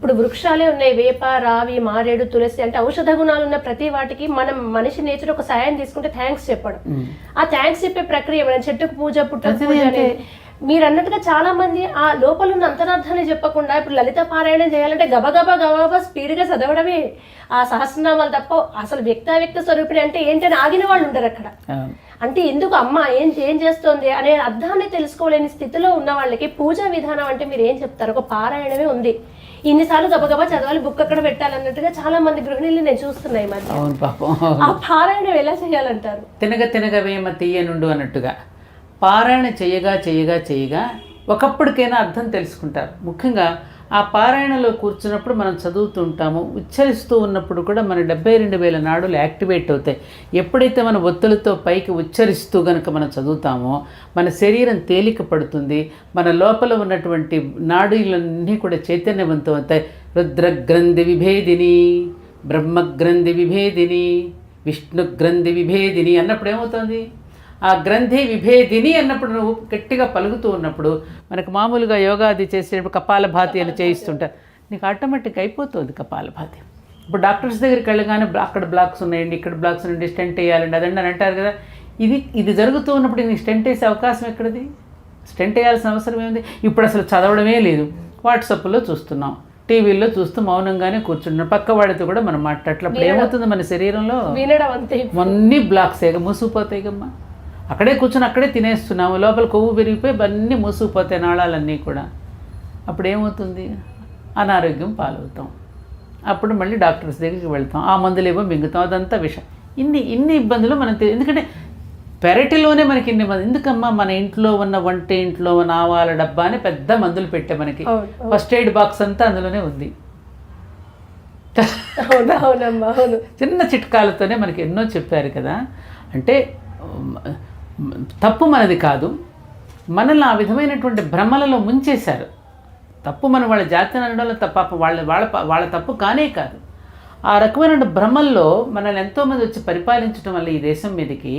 ఇప్పుడు వృక్షాలే ఉన్నాయి, వేప, రావి, మారేడు, తులసి, అంటే ఔషధ గుణాలు ఉన్న ప్రతి వాటికి మనం మనిషి నేచర్ ఒక సాయం తీసుకుంటే థ్యాంక్స్ చెప్పడం. ఆ థ్యాంక్స్ చెప్పే ప్రక్రియ మనం చెట్టుకు పూజ, పుట్టకు పూజ అనేది మీరు అన్నట్టుగా చాలా మంది ఆ లోపల ఉన్న అంతరార్థాన్ని చెప్పకుండా ఇప్పుడు లలిత పారాయణం చేయాలంటే గబగబా స్పీడ్గా చదవడమే ఆ సహస్రనామాలు తప్ప అసలు వ్యక్త స్వరూపిణి అంటే ఏంటని ఆగిన వాళ్ళు ఉంటారు అక్కడ. అంటే ఎందుకు అమ్మ ఏం చేస్తోంది అనే అర్థాన్ని తెలుసుకోలేని స్థితిలో ఉన్న వాళ్ళకి పూజా విధానం అంటే మీరు ఏం చెప్తారు? ఒక పారాయణమే ఉంది, ఇన్నిసార్లు గబగబా చదవాలి, బుక్ అక్కడ పెట్టాలన్నట్టుగా చాలా మంది గృహిణులు నేను చూస్తున్నాయి మధ్య. ఆ పారాయణం ఎలా చేయాలంటారు? తినగ వేమ తీయనుండు అన్నట్టుగా పారాయణ చేయగా ఒకప్పటికైనా అర్థం తెలుసుకుంటారు. ముఖ్యంగా ఆ పారాయణలో కూర్చున్నప్పుడు మనం చదువుతూ ఉంటాము, ఉచ్చరిస్తూ ఉన్నప్పుడు కూడా మన 72,000 నాడులు యాక్టివేట్ అవుతాయి. ఎప్పుడైతే మన ఒత్తులతో పైకి ఉచ్చరిస్తూ కనుక మనం చదువుతామో మన శరీరం తేలిక పడుతుంది, మన లోపల ఉన్నటువంటి నాడులన్నీ కూడా చైతన్యవంతం అవుతాయి. రుద్రగ్రంథి విభేదిని, బ్రహ్మగ్రంథి విభేదిని, విష్ణుగ్రంథి విభేదిని అన్నప్పుడు ఏమవుతుంది? ఆ గ్రంథి విభేదిని అన్నప్పుడు నువ్వు గట్టిగా పలుకుతూ ఉన్నప్పుడు మనకు మామూలుగా యోగాది చేసేటప్పుడు కపాలభాతి అని చేయిస్తుంటారు, నీకు ఆటోమేటిక్ అయిపోతుంది కపాలభాతి. ఇప్పుడు డాక్టర్స్ దగ్గరికి వెళ్ళగానే అక్కడ బ్లాక్స్ ఉన్నాయండి, ఇక్కడ బ్లాక్స్ ఉన్నాయండి, స్టెంట్ వేయాలండి అదండి అని అంటారు కదా. ఇది జరుగుతూ ఉన్నప్పుడు నీకు స్టెంట్ వేసే అవకాశం ఎక్కడిది? స్టెంట్ వేయాల్సిన అవసరం ఏముంది? ఇప్పుడు అసలు చదవడమే లేదు, వాట్సాప్లో చూస్తున్నాం, టీవీలో చూస్తూ మౌనంగానే కూర్చున్నాం, పక్క వాడితో కూడా మనం మాట్లాడేటప్పుడు ఏమవుతుంది? మన శరీరంలో అన్నీ బ్లాక్స్ మూసుకుపోతాయి కమ్మా. అక్కడే కూర్చొని అక్కడే తినేస్తున్నాము, లోపల కొవ్వు పెరిగిపోయి అన్నీ మూసుకుపోతాయి నాళాలన్నీ కూడా. అప్పుడు ఏమవుతుంది? అనారోగ్యం పాలవుతాం. అప్పుడు మళ్ళీ డాక్టర్స్ దగ్గరికి వెళ్తాం, ఆ మందులేమో మింగుతాం, అదంతా విషయం. ఇన్ని ఇబ్బందులు మనం ఎందుకంటే పెరటిలోనే మనకి ఇన్ని మంది ఎందుకమ్మా? మన ఇంట్లో ఉన్న వంట ఇంట్లో ఉన్న ఆవాల డబ్బా అని పెద్ద మందులు పెట్టే మనకి ఫస్ట్ ఎయిడ్ బాక్స్ అంతా అందులోనే ఉంది. చిన్న చిట్కాలతోనే మనకి ఎన్నో చెప్పారు కదా. అంటే తప్పు మనది కాదు, మనల్ని ఆ విధమైనటువంటి భ్రమలలో ముంచేశారు. తప్పు మన వాళ్ళ జాతిని అనడంలో తప్ప వాళ్ళ తప్పు కానే కాదు. ఆ రకమైన భ్రమల్లో మనల్ని ఎంతోమంది వచ్చి పరిపాలించడం వల్ల ఈ దేశం మీదకి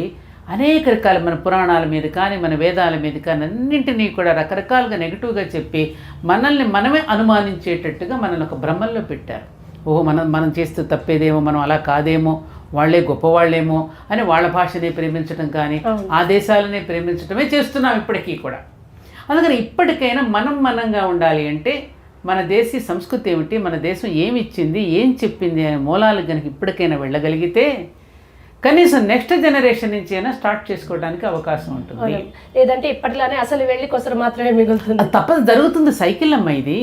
అనేక రకాల మన పురాణాల మీద కానీ మన వేదాల మీద కానీ అన్నింటినీ కూడా రకరకాలుగా నెగిటివ్గా చెప్పి మనల్ని మనమే అనుమానించేటట్టుగా మనల్ని ఒక భ్రమల్లో పెట్టారు. ఓహో మనం చేస్తూ తప్పేదేమో, మనం అలా కాదేమో, వాళ్ళే గొప్పవాళ్ళేమో అని వాళ్ళ భాషనే ప్రేమించడం కానీ ఆ దేశాలనే ప్రేమించడమే చేస్తున్నాం ఇప్పటికీ కూడా. అందుకని ఇప్పటికైనా మనంగా ఉండాలి అంటే మన దేశీ సంస్కృతి ఏమిటి, మన దేశం ఏమి ఇచ్చింది, ఏం చెప్పింది అనే మూలాలు కనుక ఇప్పటికైనా వెళ్ళగలిగితే కనీసం నెక్స్ట్ జనరేషన్ నుంచి అయినా స్టార్ట్ చేసుకోవడానికి అవకాశం ఉంటుంది. లేదంటే ఇప్పటిలానే అసలు వెళ్ళి కొసరు మాత్రమే మిగులుతుంది. తప్పదు, జరుగుతుంది సైకిల్ అమ్మ ఇది.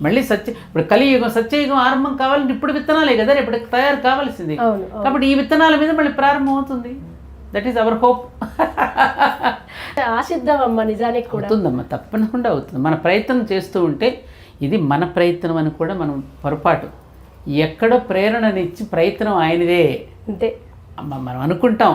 మళ్ళీ ఇప్పుడు కలియుగం సత్యయుగం ఆరంభం కావాలంటే ఇప్పుడు విత్తనాలే కదా రేపు తయారు కావాల్సింది. కాబట్టి ఈ విత్తనాల మీద మళ్ళీ ప్రారంభం అవుతుంది. That is our hope. ఆశిద్దామమ్మా, నిజానికి కూడా అవుతుందమ్మా, తప్పకుండా అవుతుంది. మన ప్రయత్నం చేస్తూ ఉంటే ఇది మన ప్రయత్నం అని కూడా మనం పొరపాటు ఎక్కడో ప్రేరణనిచ్చి ప్రయత్నం ఆయనదే అంతే మనం అనుకుంటాం,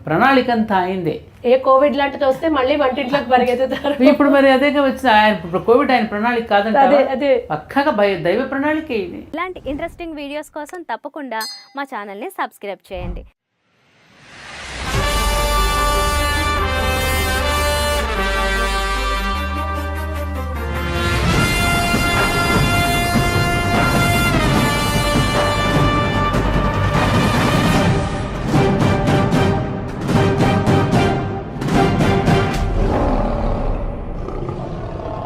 ప్రణాళిక అంతా అయిందే. ఏ కోవిడ్ లాంటిది వస్తే మళ్ళీ వంటింట్లోకి పరిగెత్తుతారు. ఇప్పుడు మరి అదేగా వచ్చింది ఆయన కోవిడ్, ఆయన ప్రణాళిక కాదంటే పక్కగా దైవ ప్రణాళిక ఇది. ఇలాంటి ఇంట్రెస్టింగ్ వీడియోస్ కోసం తప్పకుండా మా ఛానల్ని సబ్స్క్రైబ్ చేయండి.